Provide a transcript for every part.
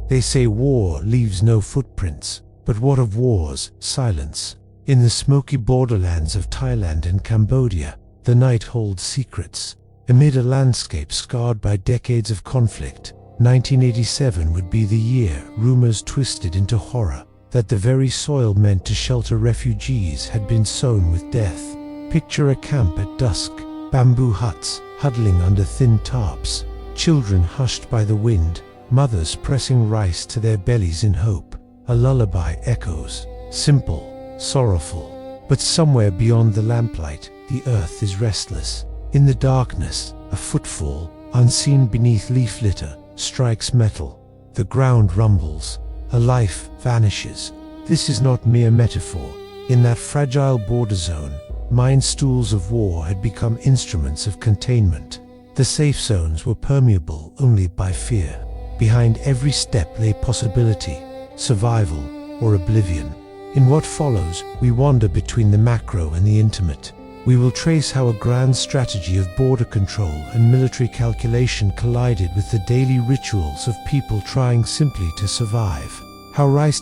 They say war leaves no footprints, but what of war's silence? In the smoky borderlands of Thailand and Cambodia, the night holds secrets. Amid a landscape scarred by decades of conflict, 1987 would be the year rumors twisted into horror that the very soil meant to shelter refugees had been sown with death. Picture a camp at dusk, bamboo huts huddling under thin tarps, children hushed by the wind, mothers pressing rice to their bellies in hope. A lullaby echoes, simple, sorrowful, but somewhere beyond the lamplight, the earth is restless. In the darkness, a footfall, unseen beneath leaf litter, strikes metal. The ground rumbles. A life vanishes. This is not mere metaphor. In that fragile border zone, mine stools of war had become instruments of containment. The safe zones were permeable only by fear. Behind every step lay possibility, survival, or oblivion. In what follows, we wander between the macro and the intimate. We will trace how a grand strategy of border control and military calculation collided with the daily rituals of people trying simply to survive. How rice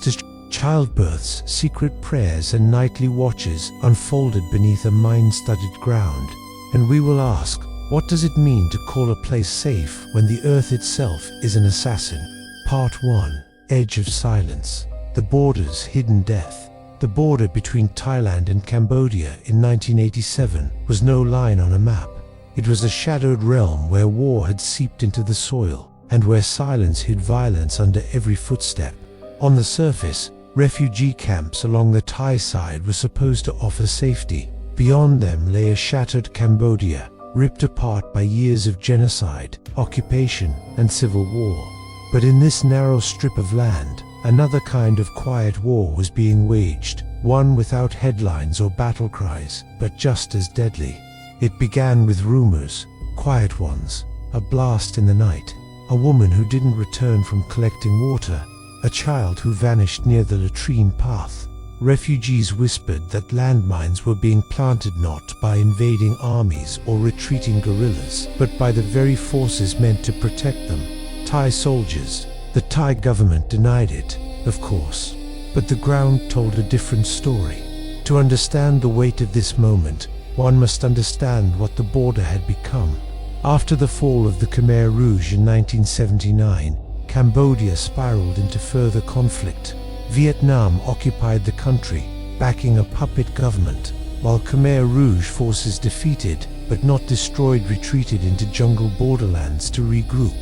childbirths, secret prayers and nightly watches unfolded beneath a mine-studded ground. And we will ask, what does it mean to call a place safe when the earth itself is an assassin? Part 1. Edge of Silence. The border's hidden death. The border between Thailand and Cambodia in 1987 was no line on a map. It was a shadowed realm where war had seeped into the soil, and where silence hid violence under every footstep. On the surface, refugee camps along the Thai side were supposed to offer safety. Beyond them lay a shattered Cambodia, ripped apart by years of genocide, occupation, and civil war. But in this narrow strip of land, another kind of quiet war was being waged, one without headlines or battle cries, but just as deadly. It began with rumors, quiet ones, a blast in the night, a woman who didn't return from collecting water, a child who vanished near the latrine path. Refugees whispered that landmines were being planted not by invading armies or retreating guerrillas, but by the very forces meant to protect them, Thai soldiers. The Thai government denied it, of course, but the ground told a different story. To understand the weight of this moment, one must understand what the border had become. After the fall of the Khmer Rouge in 1979, Cambodia spiraled into further conflict. Vietnam occupied the country, backing a puppet government, while Khmer Rouge forces defeated but not destroyed retreated into jungle borderlands to regroup.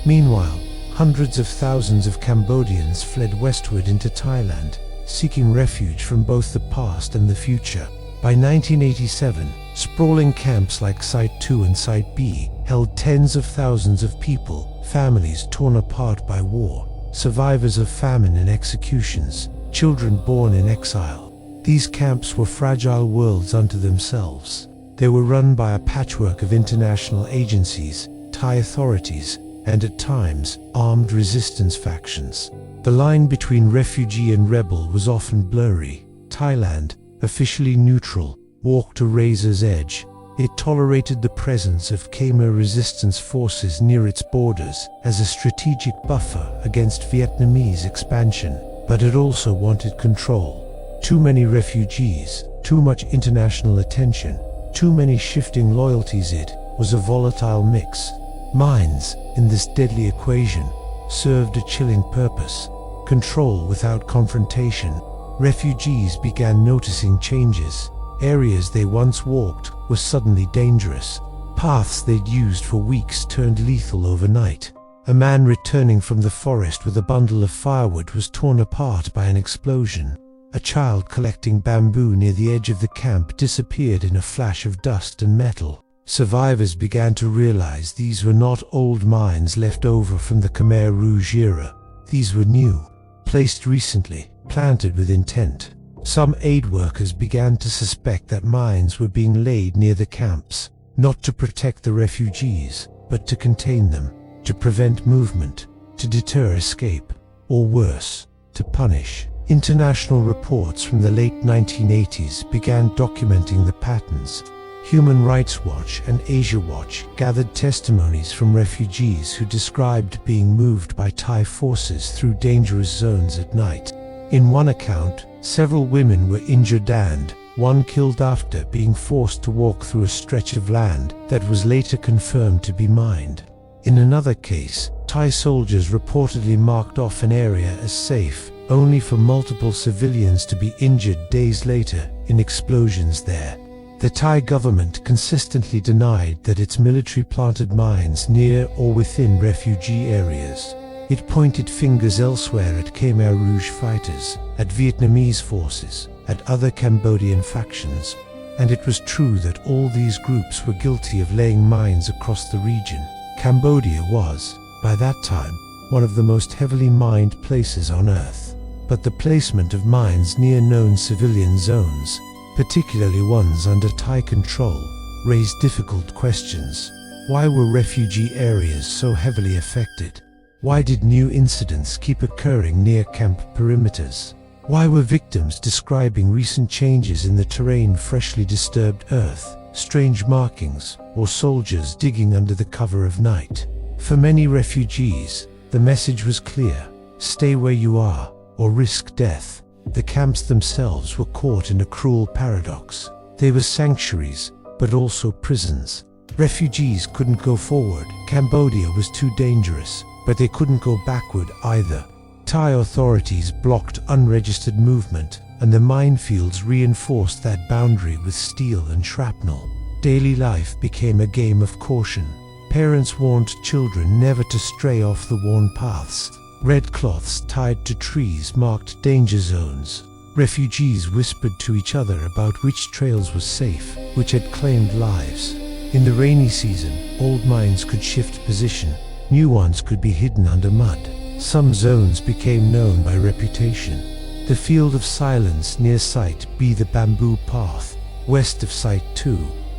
Meanwhile, hundreds of thousands of Cambodians fled westward into Thailand, seeking refuge from both the past and the future. By 1987, sprawling camps like Site 2 and Site B held tens of thousands of people, families torn apart by war, survivors of famine and executions, children born in exile. These camps were fragile worlds unto themselves. They were run by a patchwork of international agencies, Thai authorities, and at times, armed resistance factions. The line between refugee and rebel was often blurry. Thailand, officially neutral, walked a razor's edge. It tolerated the presence of Khmer resistance forces near its borders as a strategic buffer against Vietnamese expansion, but it also wanted control. Too many refugees, too much international attention, too many shifting loyalties. It was a volatile mix. Mines, in this deadly equation, served a chilling purpose: control without confrontation. Refugees began noticing changes. Areas they once walked were suddenly dangerous. Paths they'd used for weeks turned lethal overnight. A man returning from the forest with a bundle of firewood was torn apart by an explosion. A child collecting bamboo near the edge of the camp disappeared in a flash of dust and metal. Survivors began to realize these were not old mines left over from the Khmer Rouge era. These were new, placed recently, planted with intent. Some aid workers began to suspect that mines were being laid near the camps, not to protect the refugees, but to contain them, to prevent movement, to deter escape, or worse, to punish. International reports from the late 1980s began documenting the patterns. Human Rights Watch and Asia Watch gathered testimonies from refugees who described being moved by Thai forces through dangerous zones at night. In one account, several women were injured and one killed after being forced to walk through a stretch of land that was later confirmed to be mined. In another case, Thai soldiers reportedly marked off an area as safe, only for multiple civilians to be injured days later in explosions there. The Thai government consistently denied that its military planted mines near or within refugee areas. It pointed fingers elsewhere at Khmer Rouge fighters, at Vietnamese forces, at other Cambodian factions, and it was true that all these groups were guilty of laying mines across the region. Cambodia was, by that time, one of the most heavily mined places on Earth. But the placement of mines near known civilian zones, particularly ones under Thai control, raised difficult questions. Why were refugee areas so heavily affected? Why did new incidents keep occurring near camp perimeters? Why were victims describing recent changes in the terrain, freshly disturbed earth, strange markings, or soldiers digging under the cover of night? For many refugees, the message was clear: stay where you are, or risk death. The camps themselves were caught in a cruel paradox. They were sanctuaries, but also prisons. Refugees couldn't go forward. Cambodia was too dangerous, but they couldn't go backward either. Thai authorities blocked unregistered movement, and the minefields reinforced that boundary with steel and shrapnel. Daily life became a game of caution. Parents warned children never to stray off the worn paths. Red cloths tied to trees marked danger zones. Refugees whispered to each other about which trails were safe, which had claimed lives. In the rainy season, old mines could shift position. New ones could be hidden under mud. Some zones became known by reputation. The Field of Silence near Site B, the Bamboo Path, west of Site 2,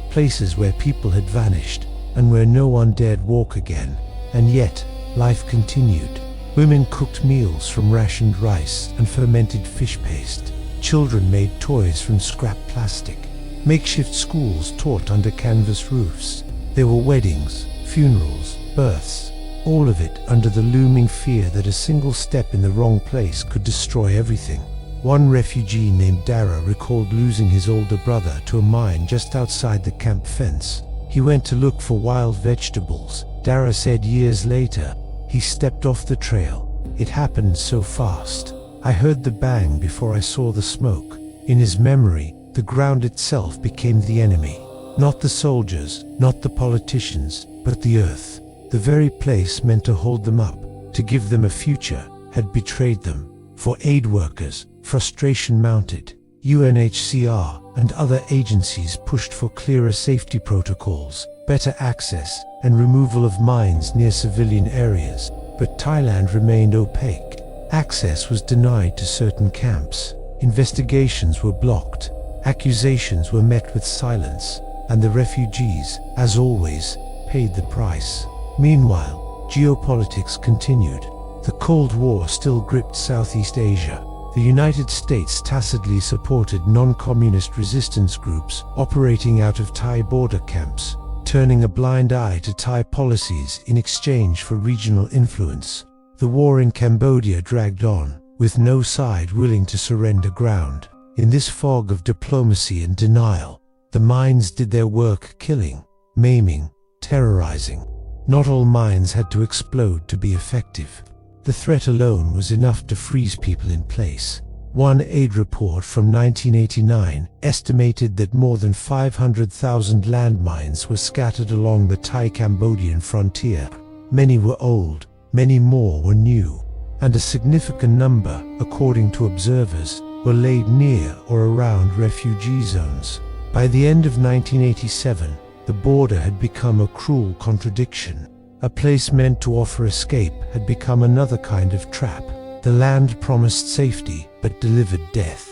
places where people had vanished and where no one dared walk again. And yet, life continued. Women cooked meals from rationed rice and fermented fish paste. Children made toys from scrap plastic. Makeshift schools taught under canvas roofs. There were weddings, funerals, births, all of it under the looming fear that a single step in the wrong place could destroy everything. One refugee named Dara recalled losing his older brother to a mine just outside the camp fence. He went to look for wild vegetables. Dara said years later, he stepped off the trail. It happened so fast. I heard the bang before I saw the smoke. In his memory, the ground itself became the enemy. Not the soldiers, not the politicians, but the earth. The very place meant to hold them up, to give them a future, had betrayed them. For aid workers, frustration mounted. UNHCR and other agencies pushed for clearer safety protocols, better access, and removal of mines near civilian areas. But Thailand remained opaque. Access was denied to certain camps. Investigations were blocked. Accusations were met with silence. And the refugees, as always, paid the price. Meanwhile, geopolitics continued. The Cold War still gripped Southeast Asia. The United States tacitly supported non-communist resistance groups operating out of Thai border camps, turning a blind eye to Thai policies in exchange for regional influence. The war in Cambodia dragged on, with no side willing to surrender ground. In this fog of diplomacy and denial, the mines did their work, killing, maiming, terrorizing. Not all mines had to explode to be effective. The threat alone was enough to freeze people in place. One aid report from 1989 estimated that more than 500,000 landmines were scattered along the Thai Cambodian frontier. Many were old, many more were new, and a significant number, according to observers, were laid near or around refugee zones. By the end of 1987, the border had become a cruel contradiction. A place meant to offer escape had become another kind of trap. The land promised safety, but delivered death.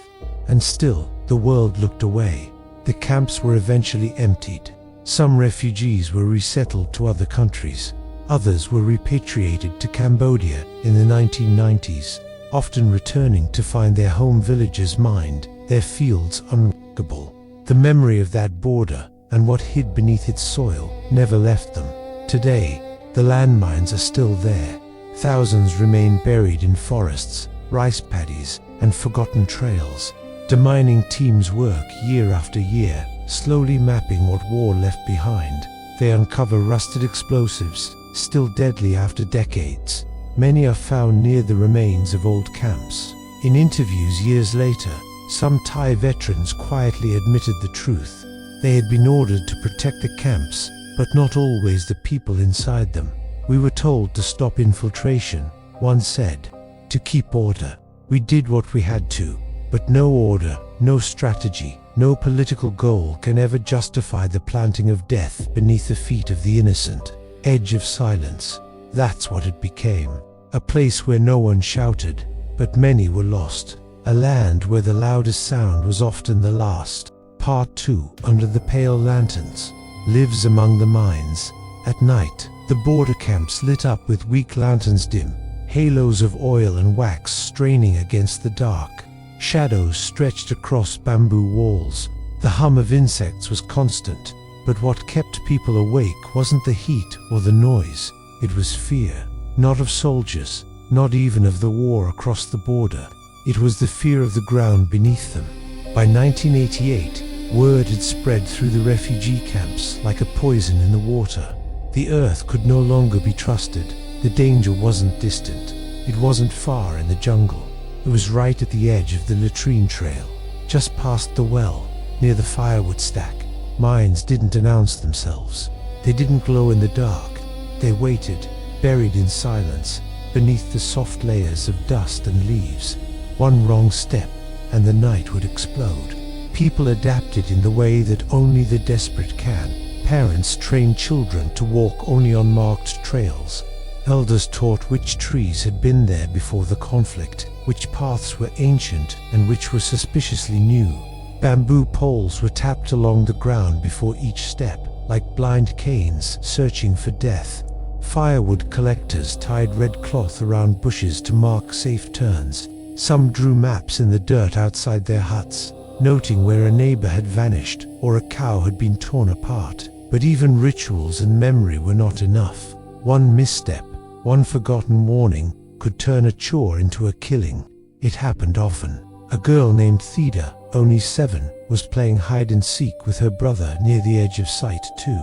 And still, the world looked away. The camps were eventually emptied. Some refugees were resettled to other countries. Others were repatriated to Cambodia in the 1990s, often returning to find their home villages mined, their fields unworkable. The memory of that border, and what hid beneath its soil never left them. Today, the landmines are still there. Thousands remain buried in forests, rice paddies, and forgotten trails. Demining teams work year after year, slowly mapping what war left behind. They uncover rusted explosives, still deadly after decades. Many are found near the remains of old camps. In interviews years later, some Thai veterans quietly admitted the truth. They had been ordered to protect the camps, but not always the people inside them. "We were told to stop infiltration," one said, "to keep order. We did what we had to, but no order, no strategy, no political goal can ever justify the planting of death beneath the feet of the innocent." Edge of silence. That's what it became. A place where no one shouted, but many were lost. A land where the loudest sound was often the last. Part 2. Under the pale lanterns. Lives among the mines. At night, the border camps lit up with weak lanterns dim, halos of oil and wax straining against the dark. Shadows stretched across bamboo walls. The hum of insects was constant, but what kept people awake wasn't the heat or the noise. It was fear. Not of soldiers, not even of the war across the border. It was the fear of the ground beneath them. By 1988, word had spread through the refugee camps like a poison in the water. The earth could no longer be trusted. The danger wasn't distant. It wasn't far in the jungle. It was right at the edge of the latrine trail, just past the well, near the firewood stack. Mines didn't announce themselves. They didn't glow in the dark. They waited, buried in silence, beneath the soft layers of dust and leaves. One wrong step, and the night would explode. People adapted in the way that only the desperate can. Parents trained children to walk only on marked trails. Elders taught which trees had been there before the conflict, which paths were ancient and which were suspiciously new. Bamboo poles were tapped along the ground before each step, like blind canes searching for death. Firewood collectors tied red cloth around bushes to mark safe turns. Some drew maps in the dirt outside their huts, noting where a neighbor had vanished or a cow had been torn apart. But even rituals and memory were not enough. One misstep, one forgotten warning, could turn a chore into a killing. It happened often. A girl named Theda, only 7, was playing hide and seek with her brother near the edge of sight too.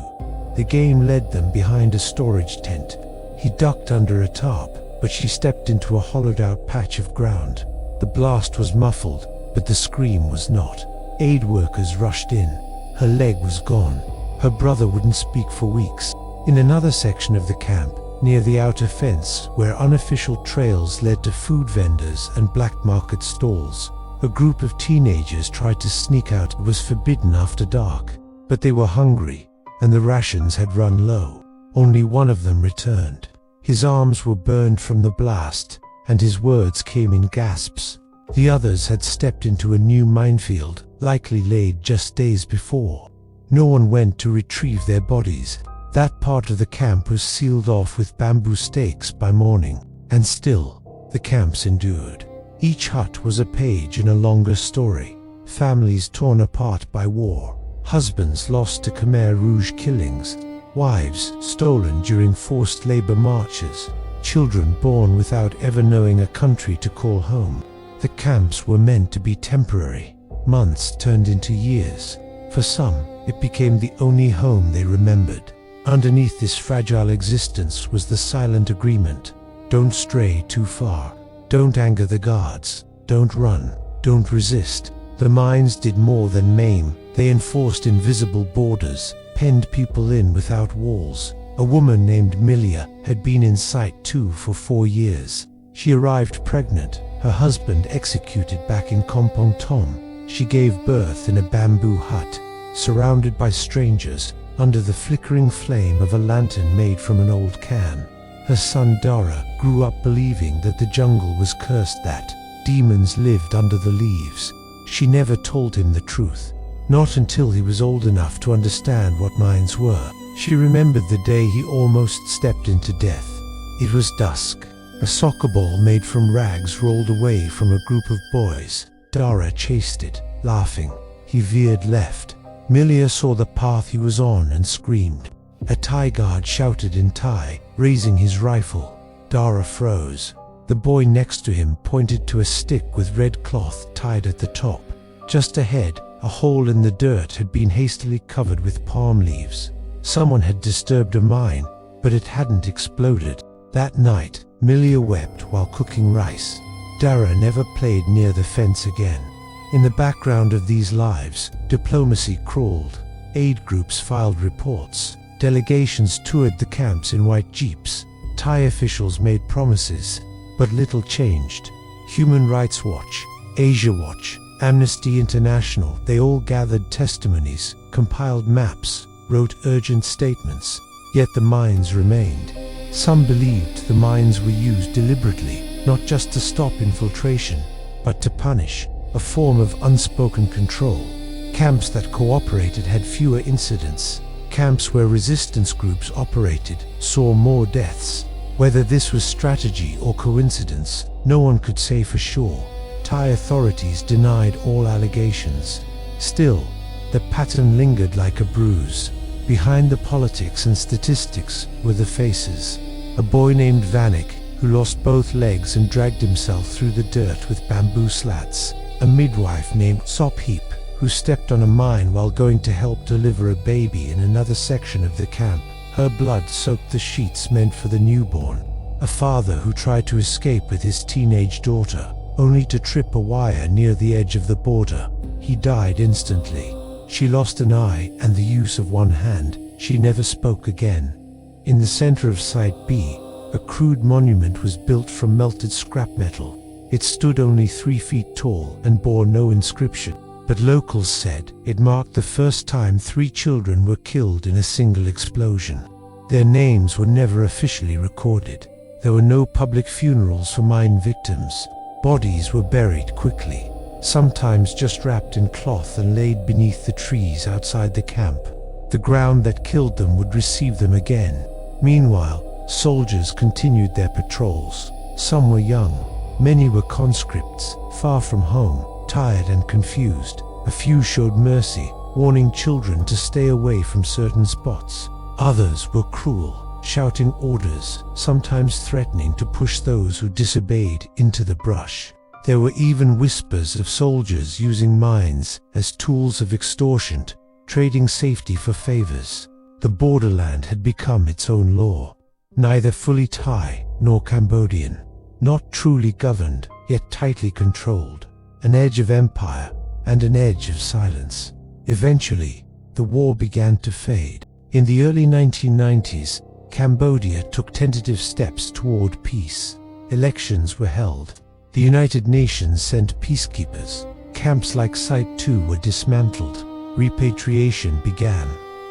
The game led them behind a storage tent. He ducked under a tarp, but she stepped into a hollowed-out patch of ground. The blast was muffled, but the scream was not. Aid workers rushed in. Her leg was gone. Her brother wouldn't speak for weeks. In another section of the camp, near the outer fence, where unofficial trails led to food vendors and black market stalls, a group of teenagers tried to sneak out. It was forbidden after dark, but they were hungry, and the rations had run low. Only one of them returned. His arms were burned from the blast, and his words came in gasps. The others had stepped into a new minefield, likely laid just days before. No one went to retrieve their bodies. That part of the camp was sealed off with bamboo stakes by morning, and still, the camps endured. Each hut was a page in a longer story. Families torn apart by war, husbands lost to Khmer Rouge killings, wives stolen during forced labor marches, children born without ever knowing a country to call home. The camps were meant to be temporary. Months turned into years. For some, it became the only home they remembered. Underneath this fragile existence was the silent agreement: don't stray too far, don't anger the guards, don't run, don't resist. The mines did more than maim. They enforced invisible borders, penned people in without walls. A woman named Milia had been in sight too for 4 years. She arrived pregnant, her husband executed back in Kampong Tom. She gave birth in a bamboo hut, surrounded by strangers, under the flickering flame of a lantern made from an old can. Her son Dara grew up believing that the jungle was cursed, that demons lived under the leaves. She never told him the truth, not until he was old enough to understand what mines were. She remembered the day he almost stepped into death. It was dusk. A soccer ball made from rags rolled away from a group of boys. Dara chased it, laughing. He veered left, Milia saw the path he was on and screamed. A Thai guard shouted in Thai, raising his rifle. Dara froze. The boy next to him pointed to a stick with red cloth tied at the top. Just ahead, a hole in the dirt had been hastily covered with palm leaves. Someone had disturbed a mine, but it hadn't exploded. That night, Milia wept while cooking rice. Dara never played near the fence again. In the background of these lives, diplomacy crawled. Aid groups filed reports. Delegations toured the camps in white jeeps. Thai officials made promises, but little changed. Human Rights Watch, Asia Watch, Amnesty International, they all gathered testimonies, compiled maps, wrote urgent statements, yet the mines remained. Some believed the mines were used deliberately, not just to stop infiltration, but to punish, a form of unspoken control. Camps that cooperated had fewer incidents. Camps where resistance groups operated saw more deaths. Whether this was strategy or coincidence, no one could say for sure. Thai authorities denied all allegations. Still, the pattern lingered like a bruise. Behind the politics and statistics were the faces. A boy named Vanik, who lost both legs and dragged himself through the dirt with bamboo slats. A midwife named Sopheap, who stepped on a mine while going to help deliver a baby in another section of the camp. Her blood soaked the sheets meant for the newborn. A father who tried to escape with his teenage daughter, only to trip a wire near the edge of the border. He died instantly. She lost an eye and the use of one hand. She never spoke again. In the center of Site B, a crude monument was built from melted scrap metal. It stood only 3 feet tall and bore no inscription, but locals said it marked the first time 3 children were killed in a single explosion. Their names were never officially recorded. There were no public funerals for mine victims. Bodies were buried quickly, sometimes just wrapped in cloth and laid beneath the trees outside the camp. The ground that killed them would receive them again. Meanwhile, soldiers continued their patrols. Some were young. Many were conscripts, far from home, tired and confused. A few showed mercy, warning children to stay away from certain spots. Others were cruel, shouting orders, sometimes threatening to push those who disobeyed into the brush. There were even whispers of soldiers using mines as tools of extortion, trading safety for favors. The borderland had become its own law, neither fully Thai nor Cambodian. Not truly governed, yet tightly controlled. An edge of empire and an edge of silence. Eventually, the war began to fade. In the early 1990s, Cambodia took tentative steps toward peace. Elections were held. The United Nations sent peacekeepers. Camps like Site 2 were dismantled. Repatriation began.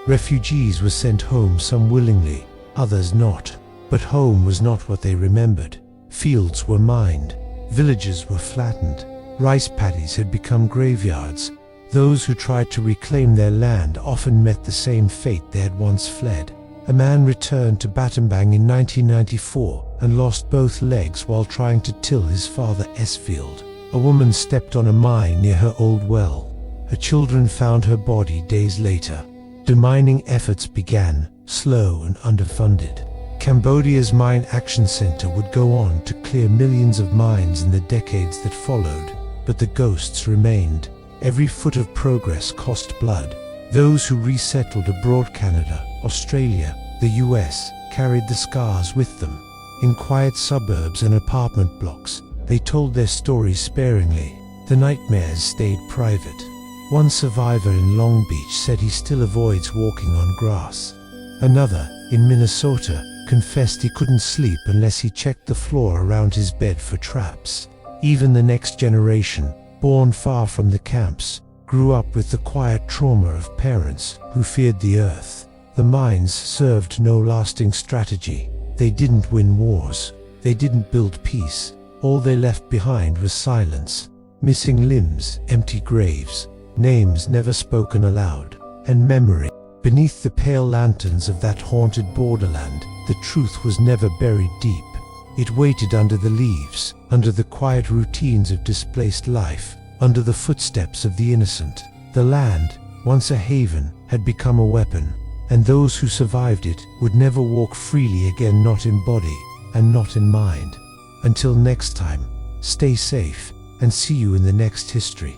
Refugees were sent home, some willingly, others not. But home was not what they remembered. Fields were mined, villages were flattened, rice paddies had become graveyards. Those who tried to reclaim their land often met the same fate they had once fled. A man returned to Battambang in 1994 and lost both legs while trying to till his father's field. A woman stepped on a mine near her old well. Her children found her body days later. Demining efforts began, slow and underfunded. Cambodia's Mine Action Center would go on to clear millions of mines in the decades that followed, but the ghosts remained. Every foot of progress cost blood. Those who resettled abroad, Canada, Australia, the US, carried the scars with them. In quiet suburbs and apartment blocks, they told their stories sparingly. The nightmares stayed private. One survivor in Long Beach said he still avoids walking on grass. Another, in Minnesota, confessed he couldn't sleep unless he checked the floor around his bed for traps. Even the next generation, born far from the camps, grew up with the quiet trauma of parents who feared the earth. The mines served no lasting strategy. They didn't win wars. They didn't build peace. All they left behind was silence. Missing limbs, empty graves, names never spoken aloud, and memory. Beneath the pale lanterns of that haunted borderland, the truth was never buried deep. It waited under the leaves, under the quiet routines of displaced life, under the footsteps of the innocent. The land, once a haven, had become a weapon, and those who survived it would never walk freely again, not in body and not in mind. Until next time, stay safe and see you in the next history.